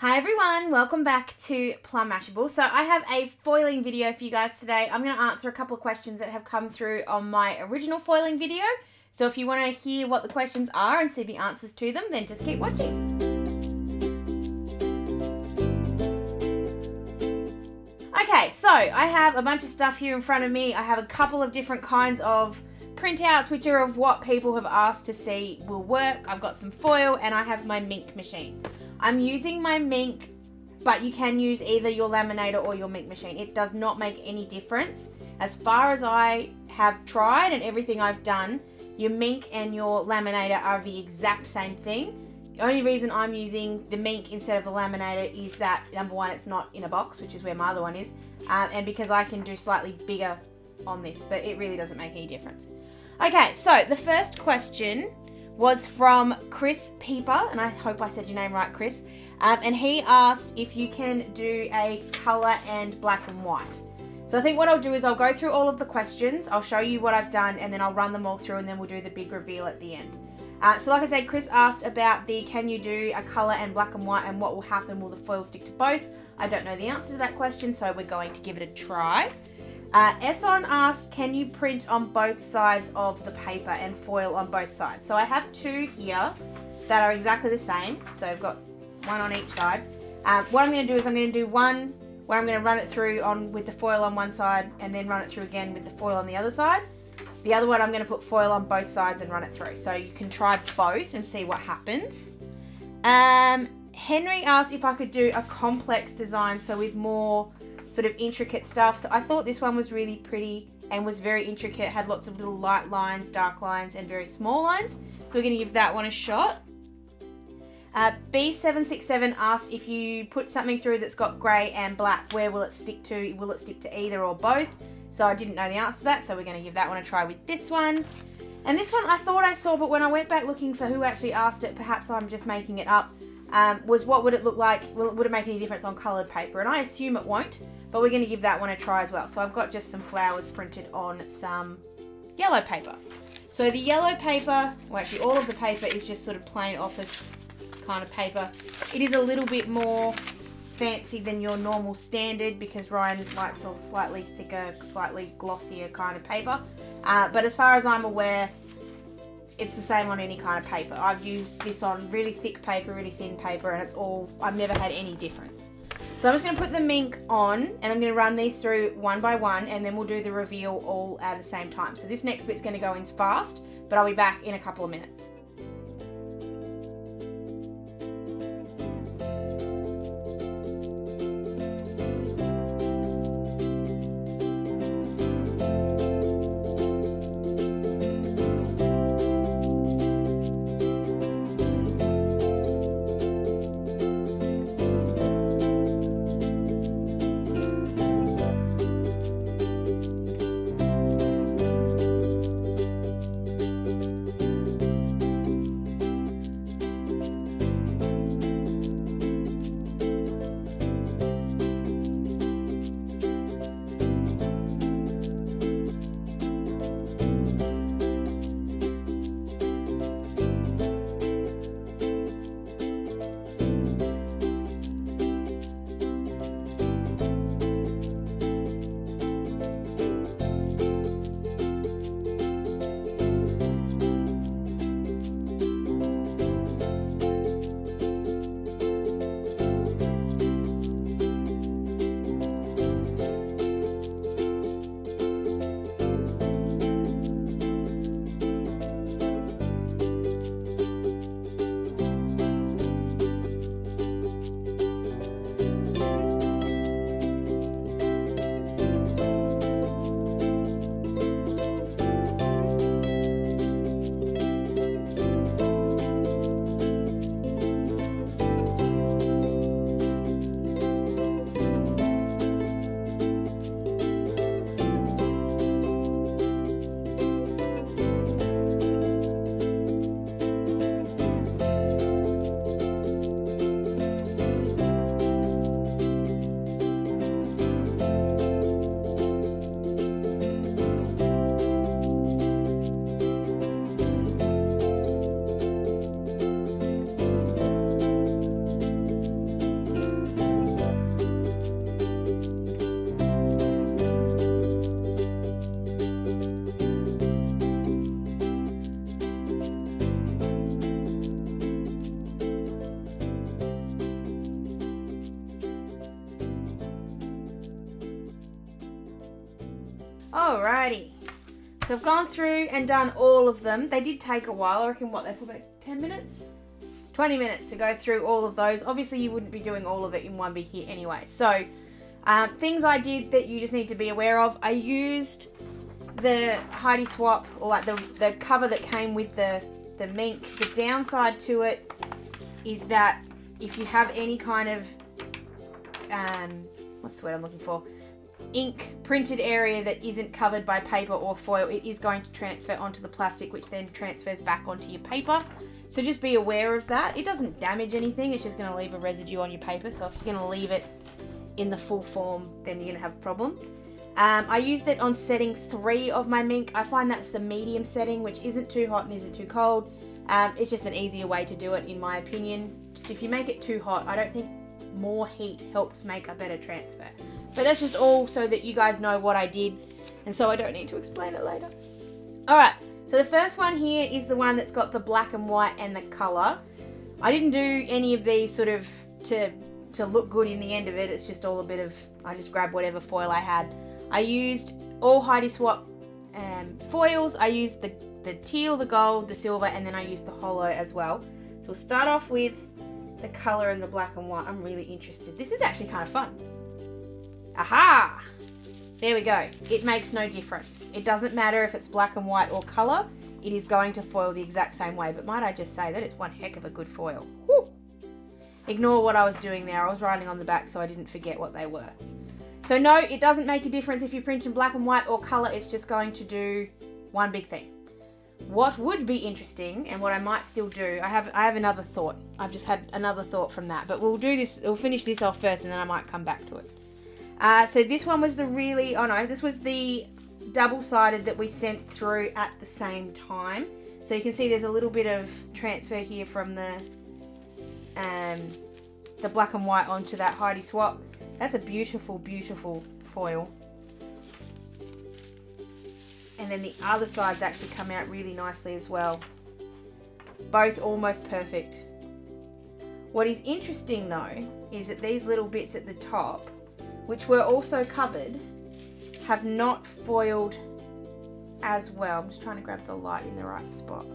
Hi everyone, welcome back to Plum Mashable. So I have a foiling video for you guys today. I'm going to answer a couple of questions that have come through on my original foiling video. So if you want to hear what the questions are and see the answers to them, then just keep watching. Okay, so I have a bunch of stuff here in front of me. I have a couple of different kinds of printouts, which are of what people have asked to see will work. I've got some foil and I have my Minc machine. I'm using my Minc, but you can use either your laminator or your Minc machine. It does not make any difference. As far as I have tried and everything I've done, your Minc and your laminator are the exact same thing. The only reason I'm using the Minc instead of the laminator is that, number one, it's not in a box, which is where my other one is, and because I can do slightly bigger on this, but it really doesn't make any difference. Okay, so the first question was from Chris Peeper, and I hope I said your name right, Chris, and he asked if you can do a colour and black and white. So I think what I'll do is I'll go through all of the questions, I'll show you what I've done, and then I'll run them all through, and then we'll do the big reveal at the end. So like I said, Chris asked about the can you do a colour and black and white, and what will happen, will the foil stick to both? I don't know the answer to that question, so we're going to give it a try. Esson asked, can you print on both sides of the paper and foil on both sides? So I have two here that are exactly the same. So I've got one on each side. What I'm going to do is I'm going to do one where I'm going to run it through with the foil on one side and then run it through again with the foil on the other side. The other one I'm going to put foil on both sides and run it through. So you can try both and see what happens. Henry asked if I could do a complex design, so with more sort of intricate stuff. So I thought this one was really pretty and was very intricate, had lots of little light lines, dark lines, and very small lines. So we're going to give that one a shot. B767 asked if you put something through that's got grey and black, where will it stick to? Will it stick to either or both? So I didn't know the answer to that, so we're going to give that one a try with this one. And this one I thought I saw, but when I went back looking for who actually asked it, perhaps I'm just making it up, was what would it look like? Would it make any difference on coloured paper? And I assume it won't, but we're going to give that one a try as well. So I've got just some flowers printed on some yellow paper. So the yellow paper, well actually all of the paper is just sort of plain office kind of paper. It is a little bit more fancy than your normal standard because Ryan likes a slightly thicker, slightly glossier kind of paper. But as far as I'm aware, it's the same on any kind of paper. I've used this on really thick paper, really thin paper, and I've never had any difference. So I'm just going to put the Minc on, and I'm going to run these through one by one, and then we'll do the reveal all at the same time. So this next bit's going to go in fast, but I'll be back in a couple of minutes. Alrighty. So I've gone through and done all of them. They did take a while. I reckon what, they took about 10 minutes? 20 minutes to go through all of those. Obviously you wouldn't be doing all of it in one big hit anyway. So things I did that you just need to be aware of. I used the Heidi Swap, or like the cover that came with the Minc. The downside to it is that if you have any kind of, what's the word I'm looking for? Ink printed area that isn't covered by paper or foil, it is going to transfer onto the plastic, which then transfers back onto your paper. So just be aware of that. It doesn't damage anything, it's just going to leave a residue on your paper. So if you're going to leave it in the full form, then you're going to have a problem. I used it on setting 3 of my Minc. I find that's the medium setting, which isn't too hot and isn't too cold. It's just an easier way to do it, in my opinion. If you make it too hot, I don't think more heat helps make a better transfer. But that's just all so that you guys know what I did, and so I don't need to explain it later. Alright, so the first one here is the one that's got the black and white and the colour. I didn't do any of these sort of to look good in the end of it. It's just all a bit of, I just grabbed whatever foil I had. I used all Heidi Swap foils. I used the teal, the gold, the silver, and then I used the hollow as well. So we'll start off with the colour and the black and white. I'm really interested. This is actually kind of fun. Aha! There we go. It makes no difference. It doesn't matter if it's black and white or colour. It is going to foil the exact same way. But might I just say that it's one heck of a good foil. Woo! Ignore what I was doing there. I was writing on the back so I didn't forget what they were. So no, it doesn't make a difference if you print in black and white or colour. It's just going to do one big thing. What would be interesting, and what I might still do, I have another thought. I've just had another thought from that. But we'll do this, we'll finish this off first and then I might come back to it. So this one was the really, oh no, this was the double-sided that we sent through at the same time. So you can see there's a little bit of transfer here from the black and white onto that Heidi Swap. That's a beautiful, beautiful foil. And then the other sides actually come out really nicely as well. Both almost perfect. What is interesting though, is that these little bits at the top, which were also covered, have not foiled as well. I'm just trying to grab the light in the right spot.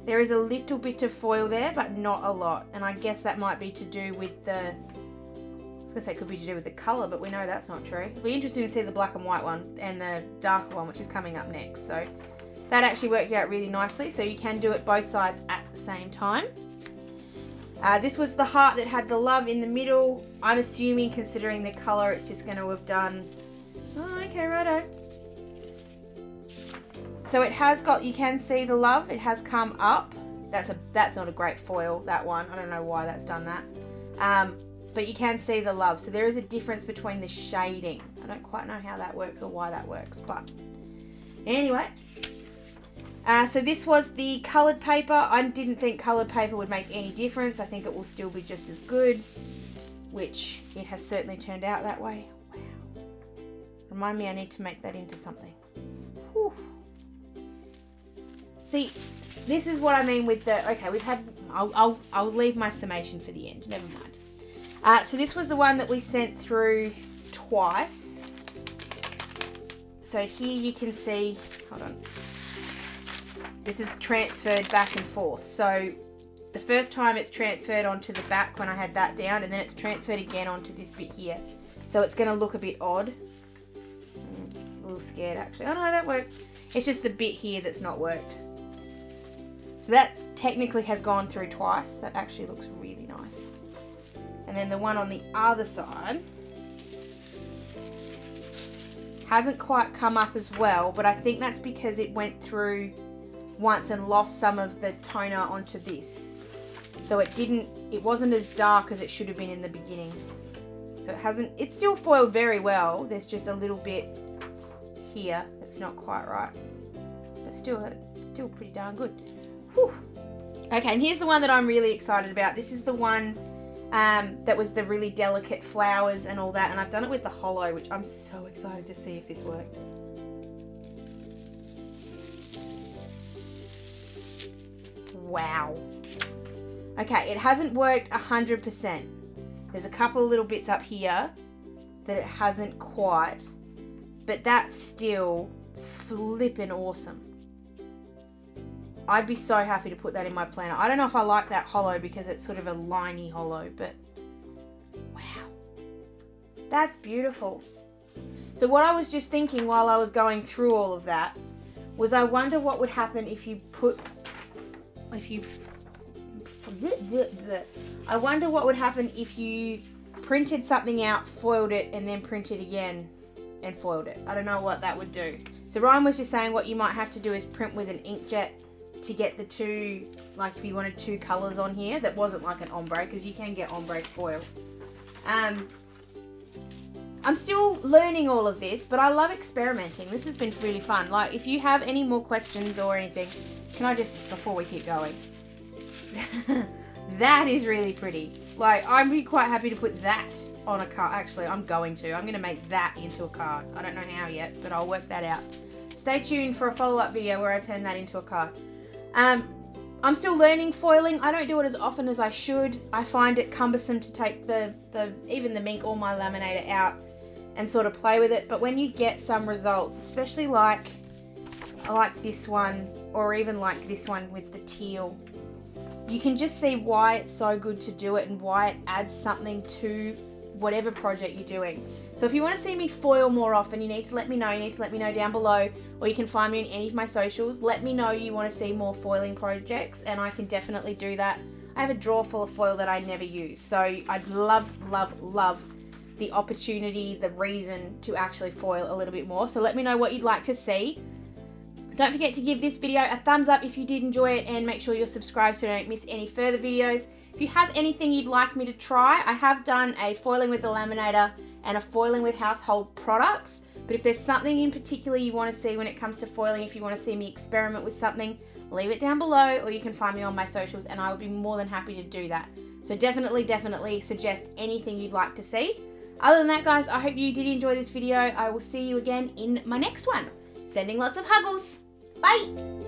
There is a little bit of foil there, but not a lot. And I guess that might be to do with the, I was going to say it could be to do with the colour, but we know that's not true. It'll be interesting to see the black and white one and the darker one, which is coming up next. So that actually worked out really nicely. So you can do it both sides at the same time. This was the heart that had the love in the middle. I'm assuming, considering the colour, it's just going to have done, oh, okay, righto. So it has got, you can see the love, it has come up. That's not a great foil, that one. I don't know why that's done that. But you can see the love. So there is a difference between the shading. I don't quite know how that works or why that works, but anyway. So this was the coloured paper. I didn't think coloured paper would make any difference. I think it will still be just as good, which it has certainly turned out that way. Wow. Remind me I need to make that into something. Whew. See, this is what I mean with the, okay, we've had, I'll leave my summation for the end, never mind. So this was the one that we sent through twice. So here you can see, hold on. This is transferred back and forth. So the first time it's transferred onto the back when I had that down, and then it's transferred again onto this bit here. So it's going to look a bit odd. A little scared actually. Oh no, that worked. It's just the bit here that's not worked. So that technically has gone through twice. That actually looks really nice. And then the one on the other side hasn't quite come up as well, but I think that's because it went through once and lost some of the toner onto this. So it wasn't as dark as it should have been in the beginning. So it's still foiled very well. There's just a little bit here that's not quite right. But still, it's still pretty darn good. Whew. Okay, and here's the one that I'm really excited about. This is the one that was the really delicate flowers and all that, and I've done it with the hollow, which I'm so excited to see if this worked. Wow. Okay, it hasn't worked 100%. There's a couple of little bits up here that it hasn't quite, but that's still flippin' awesome. I'd be so happy to put that in my planner. I don't know if I like that hollow because it's sort of a liney hollow, but wow, that's beautiful. So what I was just thinking while I was going through all of that was I wonder what would happen if you I wonder what would happen if you printed something out, foiled it, and then printed again and foiled it. I don't know what that would do. So Ryan was just saying what you might have to do is print with an inkjet to get the two, like if you wanted two colors on here that wasn't like an ombre, because you can get ombre foil. I'm still learning all of this, but I love experimenting. This has been really fun. Like, if you have any more questions or anything, can I just, before we keep going, that is really pretty. Like, I'd be quite happy to put that on a card. Actually, I'm going to make that into a card. I don't know how yet, but I'll work that out. Stay tuned for a follow-up video where I turn that into a card. I'm still learning foiling. I don't do it as often as I should. I find it cumbersome to take even the Minc or my laminator out and sort of play with it. But when you get some results, especially like this one, or even like this one with the teal, you can just see why it's so good to do it and why it adds something to whatever project you're doing. So if you want to see me foil more often, you need to let me know. You need to let me know down below, or you can find me on any of my socials. Let me know you want to see more foiling projects, and I can definitely do that. I have a drawer full of foil that I never use, so I'd love, love, love the opportunity, the reason to actually foil a little bit more. So let me know what you'd like to see. Don't forget to give this video a thumbs up if you did enjoy it, and make sure you're subscribed so you don't miss any further videos. If you have anything you'd like me to try, I have done a foiling with the laminator and a foiling with household products. But if there's something in particular you want to see when it comes to foiling, if you want to see me experiment with something, leave it down below, or you can find me on my socials and I would be more than happy to do that. So definitely, definitely suggest anything you'd like to see. Other than that, guys, I hope you did enjoy this video. I will see you again in my next one. Sending lots of huggles. Bye!